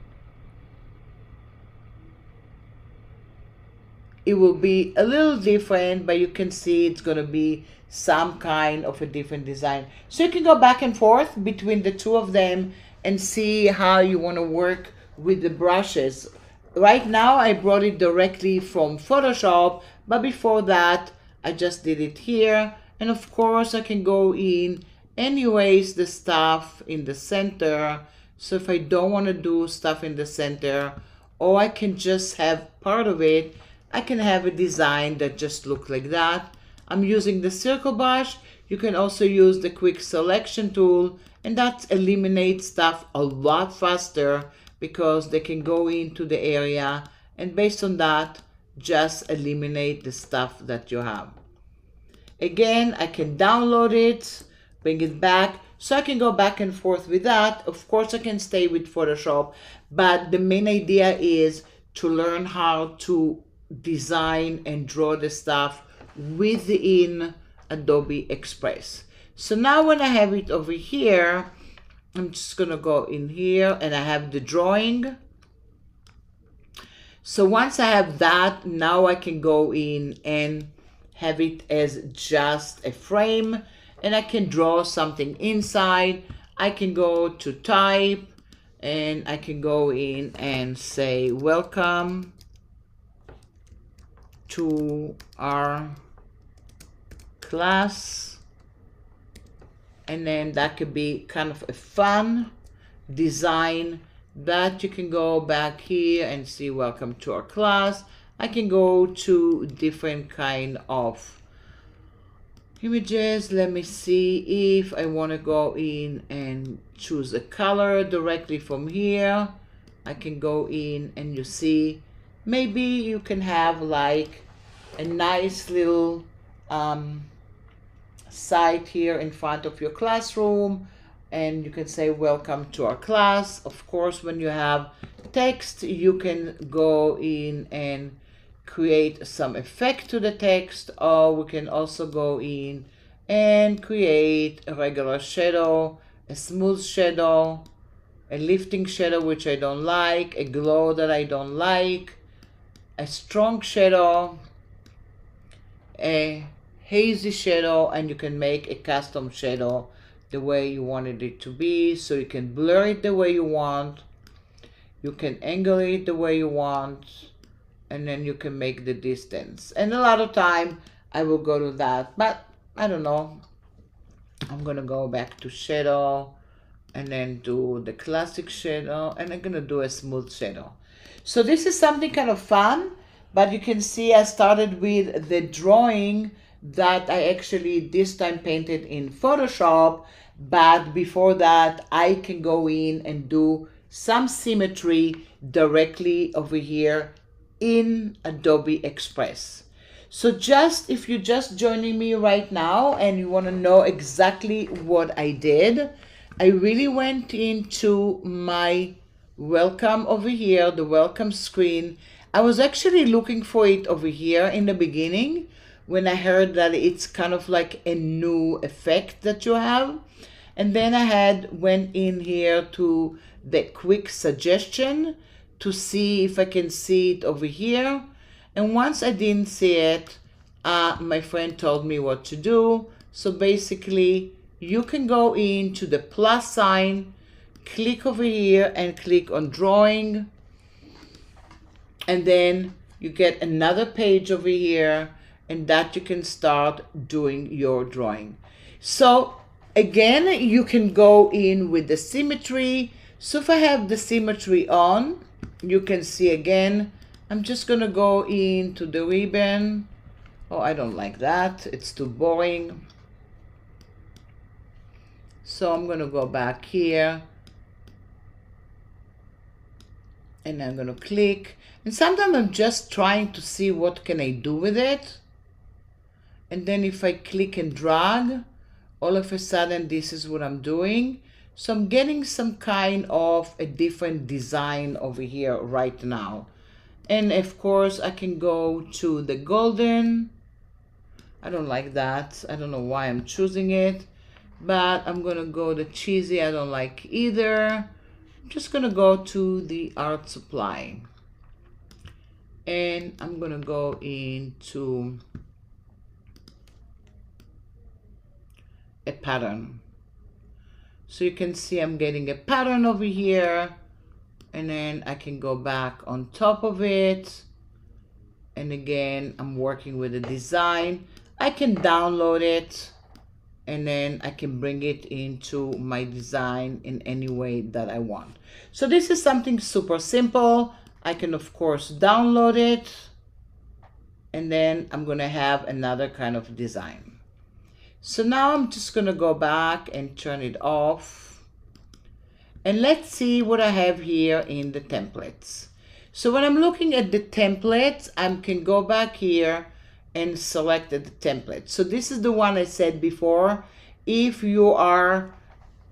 it will be a little different, but you can see it's going to be some kind of a different design. So you can go back and forth between the two of them and see how you want to work with the brushes. Right now I brought it directly from Photoshop, but before that I just did it here. And of course I can go in and erase the stuff in the center. So if I don't want to do stuff in the center, or I can just have part of it, I can have a design that just looks like that. I'm using the circle brush. You can also use the quick selection tool, and that eliminates stuff a lot faster because they can go into the area and based on that, just eliminate the stuff that you have. Again, I can download it, bring it back, so I can go back and forth with that. Of course, I can stay with Photoshop, but the main idea is to learn how to design and draw the stuff within Adobe Express. So now when I have it over here, I'm just gonna go in here and I have the drawing. So once I have that, now I can go in and have it as just a frame and I can draw something inside. I can go to type and I can go in and say welcome to our class, and then that could be kind of a fun design that you can go back here and see welcome to our class. I can go to different kind of images. Let me see if I want to go in and choose a color directly from here. I can go in and you see maybe you can have like a nice little site here in front of your classroom and you can say welcome to our class. Of course, when you have text, you can go in and create some effect to the text, or we can also go in and create a regular shadow, a smooth shadow, a lifting shadow which I don't like, a glow that I don't like, a strong shadow, a hazy shadow, and you can make a custom shadow the way you wanted it to be. So you can blur it the way you want, you can angle it the way you want, and then you can make the distance. And a lot of time I will go to that, but I don't know, I'm gonna go back to shadow and then do the classic shadow, and I'm gonna do a smooth shadow. So this is something kind of fun, but you can see I started with the drawing that I actually this time painted in Photoshop, but before that I can go in and do some symmetry directly over here in Adobe Express. So just if you're just joining me right now and you want to know exactly what I did, I really went into my welcome over here, the welcome screen. I was actually looking for it over here in the beginning when I heard that it's kind of like a new effect that you have. And then I went in here to the quick suggestion to see if I can see it over here. And once I didn't see it, my friend told me what to do. So basically, you can go into the plus sign, click over here and click on drawing. And then you get another page over here, and that you can start doing your drawing. So again, you can go in with the symmetry. So if I have the symmetry on, you can see again, I'm just gonna go into the ribbon. Oh, I don't like that, it's too boring. So I'm gonna go back here and I'm gonna click. And sometimes I'm just trying to see what can I do with it. And then if I click and drag, all of a sudden this is what I'm doing. So I'm getting some kind of a different design over here right now. And of course I can go to the golden I don't like that. I don't know why I'm choosing it, but I'm gonna go the cheesy. I don't like either. I'm just gonna go to the art supply, and I'm gonna go into a pattern. So you can see I'm getting a pattern over here, and then I can go back on top of it. And again, I'm working with a design. I can download it, and then I can bring it into my design in any way that I want. So this is something super simple. I can of course download it, and then I'm gonna have another kind of design. So now I'm just gonna go back and turn it off. And let's see what I have here in the templates. So when I'm looking at the templates, I can go back here and select the template. So this is the one I said before. If you are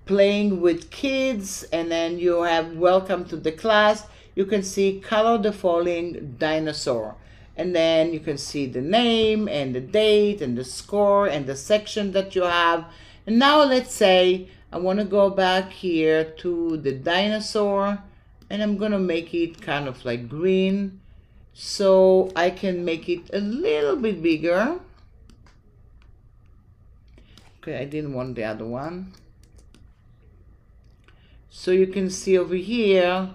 playing with kids and then you have welcome to the class, you can see color the following dinosaur. And then you can see the name and the date and the score and the section that you have. And now let's say I want to go back here to the dinosaur, and I'm going to make it kind of like green. So I can make it a little bit bigger. Okay, I didn't want the other one. So you can see over here,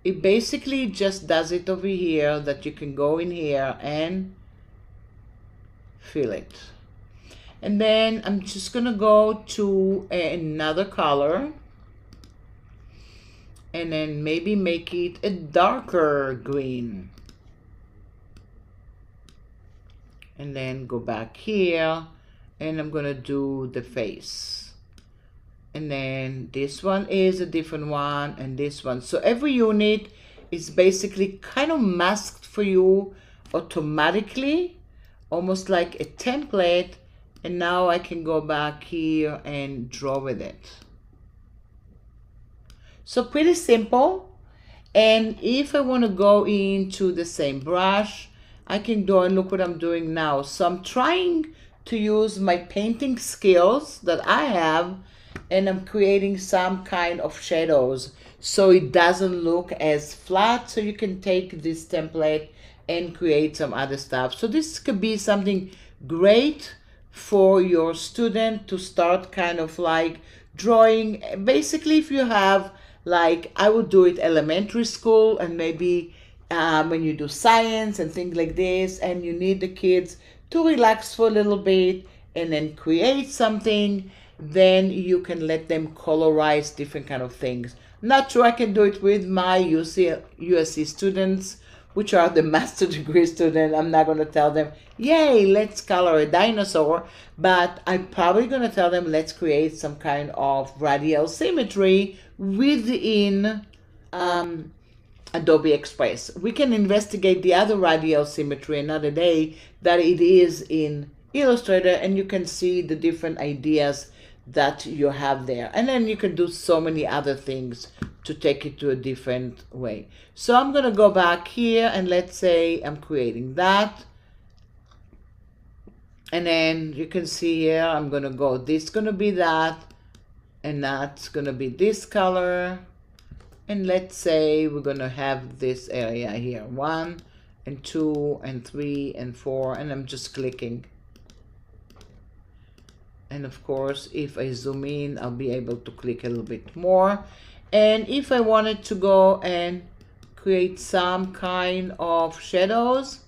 it basically just does it over here, that you can go in here and fill it. And then I'm just gonna go to another color, and then maybe make it a darker green. And then go back here, and I'm gonna do the face. And then this one is a different one, and this one. So every unit is basically kind of masked for you automatically, almost like a template. And now I can go back here and draw with it. So pretty simple. And if I want to go into the same brush, I can go and look what I'm doing now. So I'm trying to use my painting skills that I have, and I'm creating some kind of shadows so it doesn't look as flat. So you can take this template and create some other stuff. So this could be something great for your student to start kind of like drawing. Basically, if you have, like, I would do it elementary school, and maybe when you do science and things like this, and you need the kids to relax for a little bit and then create something, then you can let them colorize different kind of things. Not sure I can do it with my USC students, which are the master degree student. I'm not going to tell them, yay, let's color a dinosaur, but I'm probably going to tell them, let's create some kind of radial symmetry within Adobe Express. We can investigate the other radial symmetry another day that it is in Illustrator, and you can see the different ideas that you have there. And then you can do so many other things to take it to a different way. So I'm going to go back here, and let's say I'm creating that. And then you can see here, I'm going to go, this is going to be that, and that's going to be this color. And let's say we're going to have this area here, 1 and 2 and 3 and 4, and I'm just clicking. And of course, if I zoom in, I'll be able to click a little bit more. And if I wanted to go and create some kind of shadows,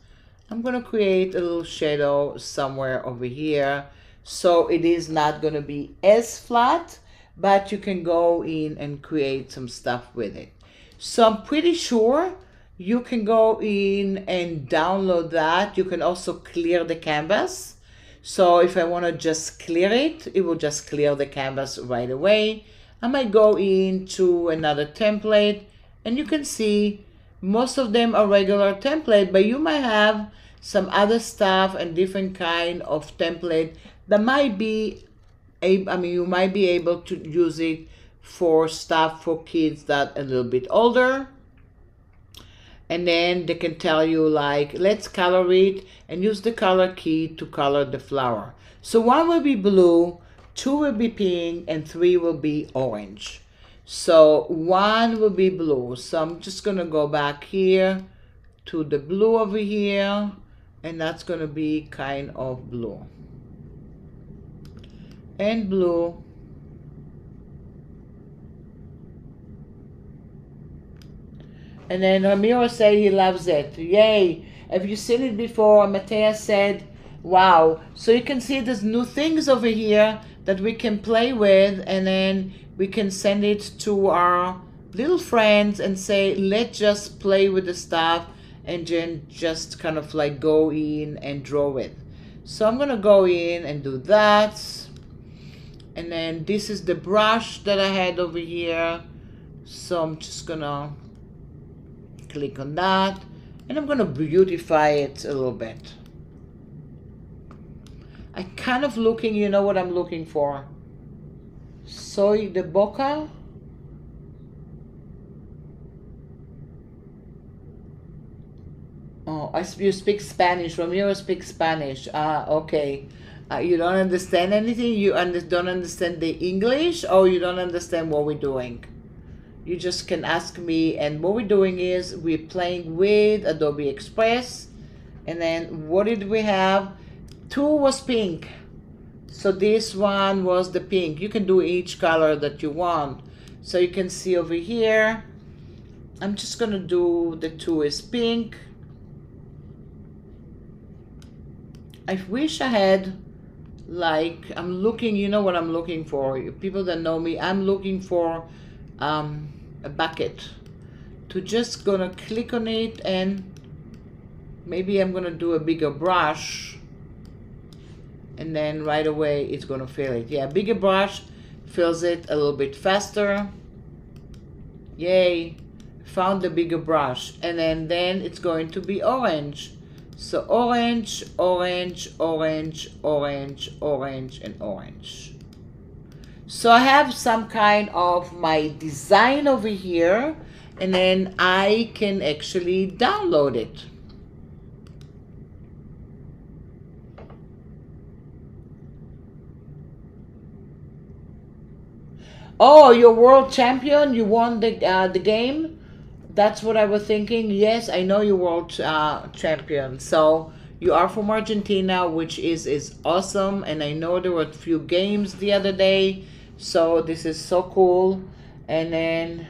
I'm going to create a little shadow somewhere over here. So it is not going to be as flat, but you can go in and create some stuff with it. So I'm pretty sure you can go in and download that. You can also clear the canvas. So if I want to just clear it, it will just clear the canvas right away. I might go into another template, and you can see most of them are regular template, but you might have some other stuff and different kind of template that might be, you might be able to use it for stuff for kids that are a little bit older. And then they can tell you like, let's color it, and use the color key to color the flower. So 1 will be blue, 2 will be pink, and 3 will be orange. So 1 will be blue. So I'm just gonna go back here to the blue over here, and that's gonna be kind of blue. And blue. And then Ramiro said he loves it. Yay! Have you seen it before? Matea said, wow. So you can see there's new things over here that we can play with, and then we can send it to our little friends and say, let's just play with the stuff, and then just kind of like go in and draw it. So I'm gonna go in and do that. And then this is the brush that I had over here. So I'm just gonna click on that, and I'm gonna beautify it a little bit. I kind of looking, you know what I'm looking for? Soy de boca. Oh, you speak Spanish. Ramiro speaks Spanish. Okay. You don't understand anything? You don't understand the English, or you don't understand what we're doing? You just can ask me, and what we're doing is we're playing with Adobe Express. And then what did we have? 2 was pink, so this one was the pink. You can do each color that you want. So you can see over here, I'm just gonna do the 2 is pink. I wish I had, like, I'm looking, you know what I'm looking for, people that know me, I'm looking for a bucket to just gonna click on it, and maybe I'm gonna do a bigger brush, and then right away it's gonna fill it. Yeah, bigger brush fills it a little bit faster. Yay, found the bigger brush. And then it's going to be orange. So orange, orange, orange, orange, orange, and orange. So I have some kind of my design over here, and then I can actually download it. Oh, you're world champion? You won the game? That's what I was thinking. Yes, I know you're world champion. So you are from Argentina, which is awesome. And I know there were a few games the other day. So this is so cool. And then,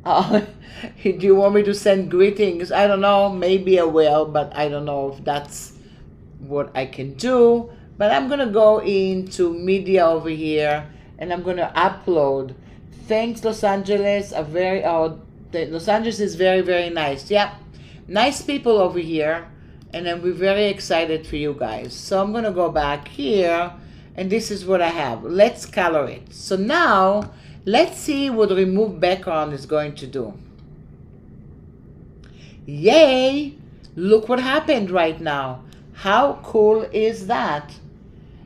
do you want me to send greetings? I don't know. Maybe I will, but I don't know if that's what I can do. But I'm going to go into media over here, and I'm going to upload. Thanks, Los Angeles. Los Angeles is very, very nice. Yeah, nice people over here. And then we're very excited for you guys. So I'm going to go back here. And this is what I have. Let's color it. So now, let's see what remove background is going to do. Yay! Look what happened right now. How cool is that?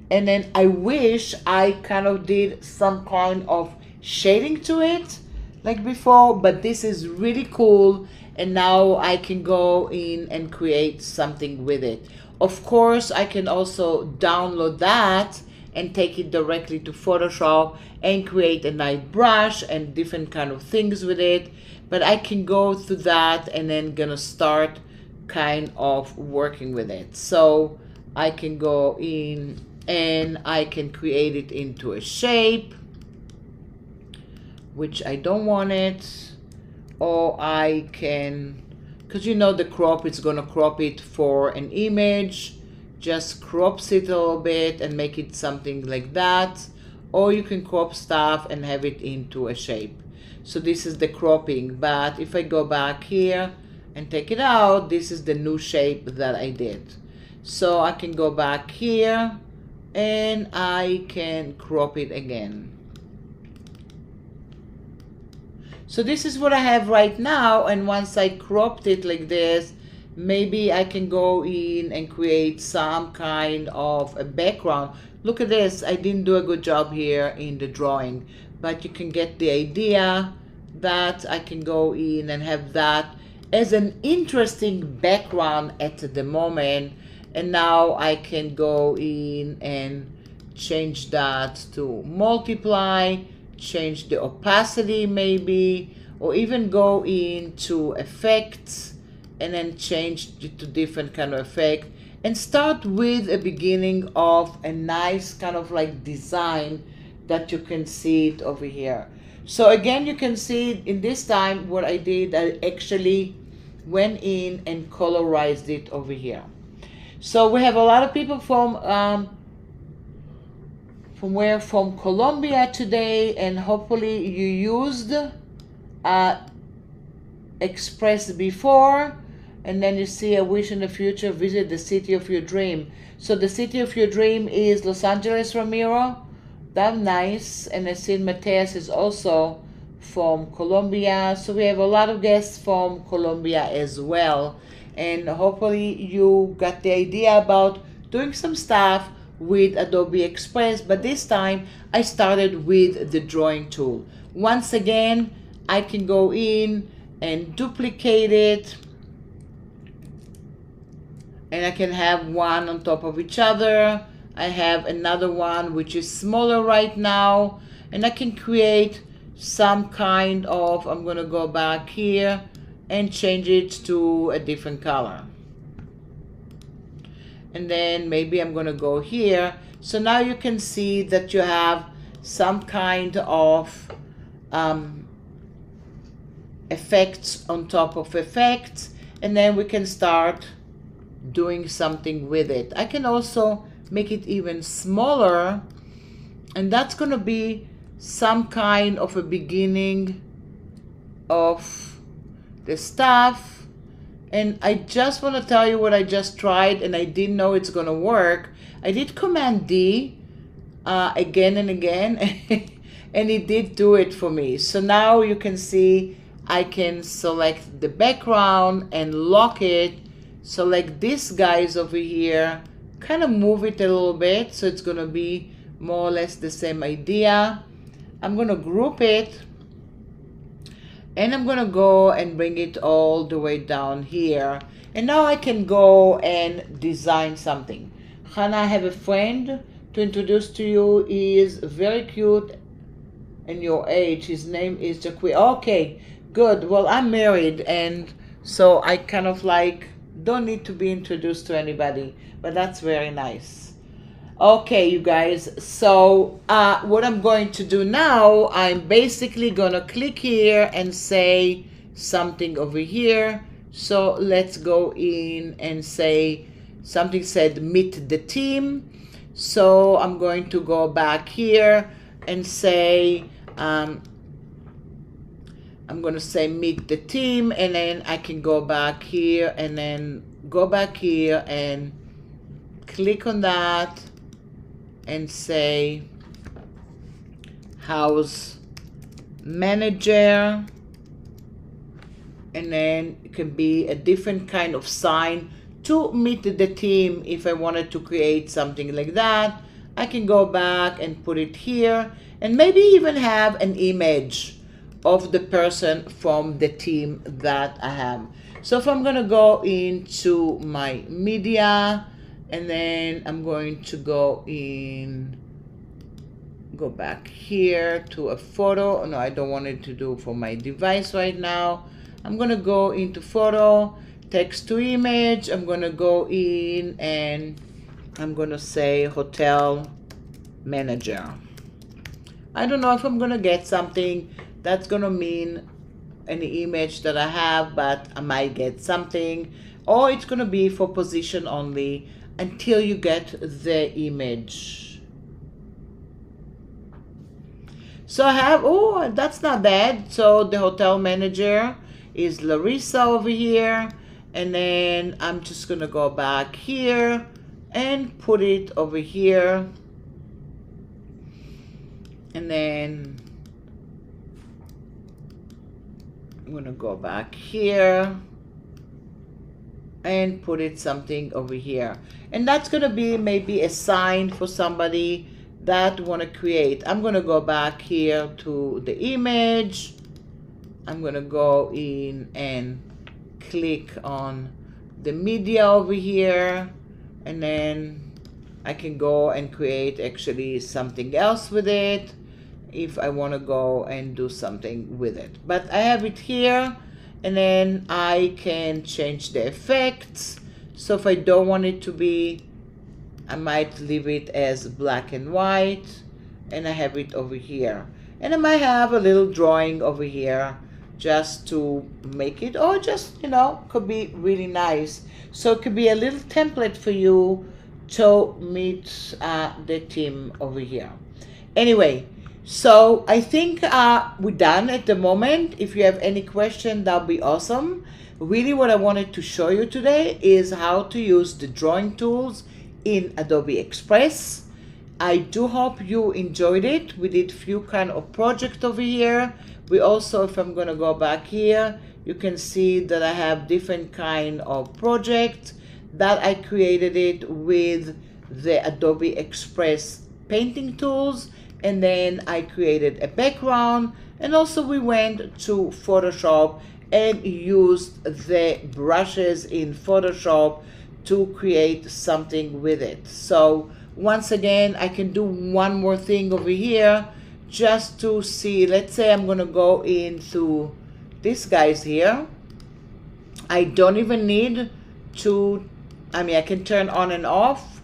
And then I wish I kind of did some kind of shading to it like before, but this is really cool. And now I can go in and create something with it. Of course, I can also download that and take it directly to Photoshop and create a nice brush and different kind of things with it. But I can go through that and then gonna start kind of working with it. So I can go in and I can create it into a shape, which I don't want it. Or I can, because you know the crop, it's gonna crop it for an image. Just crops it a little bit and make it something like that. Or you can crop stuff and have it into a shape. So this is the cropping, but if I go back here and take it out, this is the new shape that I did. So I can go back here and I can crop it again. So this is what I have right now, and once I cropped it like this, maybe I can go in and create some kind of a background. Look at this, I didn't do a good job here in the drawing, but you can get the idea that I can go in and have that as an interesting background at the moment. And now I can go in and change that to multiply, change the opacity maybe, or even go into effects and then change it to different kind of effect, and start with a beginning of a nice kind of like design that you can see it over here. So again, you can see in this time what I did, I actually went in and colorized it over here. So we have a lot of people from Colombia today, and hopefully you used Express before. And then you see, I wish in the future visit the city of your dream. So the city of your dream is Los Angeles, Ramiro. That's nice. And I see Mateus is also from Colombia. So we have a lot of guests from Colombia as well. And hopefully you got the idea about doing some stuff with Adobe Express. But this time I started with the drawing tool. Once again, I can go in and duplicate it, and I can have one on top of each other. I have another one which is smaller right now, and I can create some kind of, I'm going to go back here and change it to a different color. And then maybe I'm going to go here. So now you can see that you have some kind of effects on top of effects, and then we can start doing something with it. I can also make it even smaller, and that's going to be some kind of a beginning of the stuff. And I just want to tell you what I just tried, and I didn't know it's going to work. I did Command D again and again and it did do it for me. So now you can see I can select the background and lock it. Select these guys over here, kind of move it a little bit so it's going to be more or less the same idea. I'm going to group it, and I'm going to go and bring it all the way down here. And now I can go and design something. Hannah, I have a friend to introduce to you. He is very cute and your age. His name is Jacqui. Okay, good. Well, I'm married, and so I kind of like don't need to be introduced to anybody, but that's very nice. Okay, you guys, so what I'm going to do now, I'm basically gonna click here and say something over here. So let's go in and say something said meet the team. So I'm going to go back here and say I'm going to say meet the team, and then I can go back here and then go back here and click on that and say house manager, and then it can be a different kind of sign to meet the team. If I wanted to create something like that, I can go back and put it here, and maybe even have an image of the person from the team that I have. So if I'm gonna go into my media, and then I'm going to go back here to a photo. No, I don't want it to do for my device right now. I'm gonna go into photo, text to image. I'm gonna go in and I'm gonna say hotel manager. I don't know if I'm gonna get something that's gonna mean any image that I have, but I might get something, or it's gonna be for position only until you get the image. So I have, oh, that's not bad. So the hotel manager is Larissa over here, and then I'm just gonna go back here and put it over here, and then I'm gonna go back here and put it something over here, and that's gonna be maybe a sign for somebody that want to create. I'm gonna go back here to the image. I'm gonna go in and click on the media over here, and then I can go and create actually something else with it if I want to go and do something with it. But I have it here, and then I can change the effects. So if I don't want it to be, I might leave it as black and white, and I have it over here. And I might have a little drawing over here just to make it, or just, you know, could be really nice. So it could be a little template for you to meet the team over here. Anyway, so I think we're done at the moment. If you have any question, that'll be awesome. Really what I wanted to show you today is how to use the drawing tools in Adobe Express. I do hope you enjoyed it. We did a few kind of projects over here. We also, if I'm going to go back here, you can see that I have different kind of projects that I created it with the Adobe Express painting tools, and then I created a background, and also we went to Photoshop and used the brushes in Photoshop to create something with it. So once again, I can do one more thing over here just to see. Let's say I'm going to go into these guys here. I don't even need to, I mean, I can turn on and off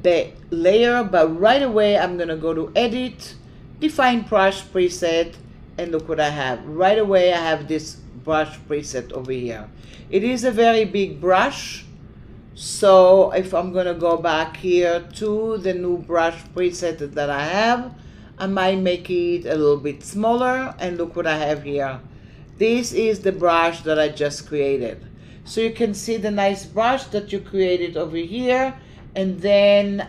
the layer, but right away I'm going to go to Edit, Define Brush Preset, and look what I have. Right away I have this brush preset over here. It is a very big brush. So if I'm going to go back here to the new brush preset that I have, I might make it a little bit smaller, and look what I have here. This is the brush that I just created. So you can see the nice brush that you created over here, and then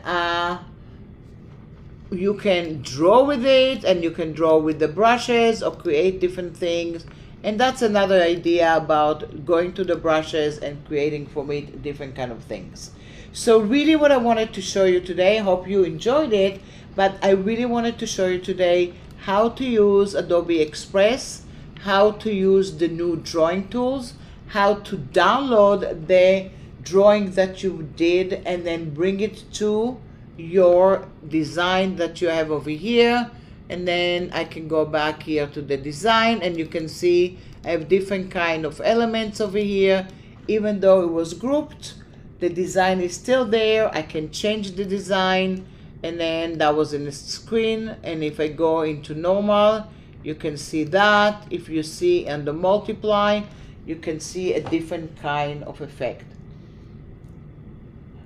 you can draw with it, and you can draw with the brushes or create different things. And that's another idea about going to the brushes and creating from it different kind of things. So really what I wanted to show you today, hope you enjoyed it, but I really wanted to show you today how to use Adobe Express, how to use the new drawing tools, how to download the drawing that you did and then bring it to your design that you have over here. And then I can go back here to the design, and you can see I have different kind of elements over here. Even though it was grouped, the design is still there. I can change the design, and then that was in the screen. And if I go into normal, you can see that. If you see under multiply, you can see a different kind of effect.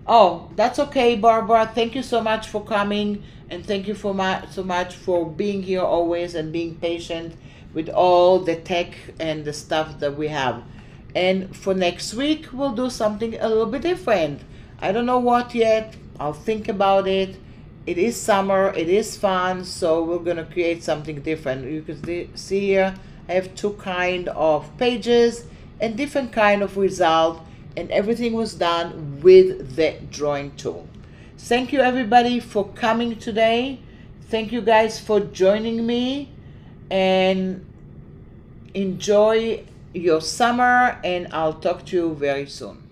Oh, that's okay, Barbara. Thank you so much for coming, and thank you so much for being here always and being patient with all the tech and the stuff that we have. And for next week, we'll do something a little bit different. I don't know what yet. I'll think about it. It is summer. It is fun. So we're going to create something different. You can see here, I have two kind of pages and different kind of result. And everything was done with the drawing tool. Thank you everybody for coming today. Thank you guys for joining me, and enjoy your summer, and I'll talk to you very soon.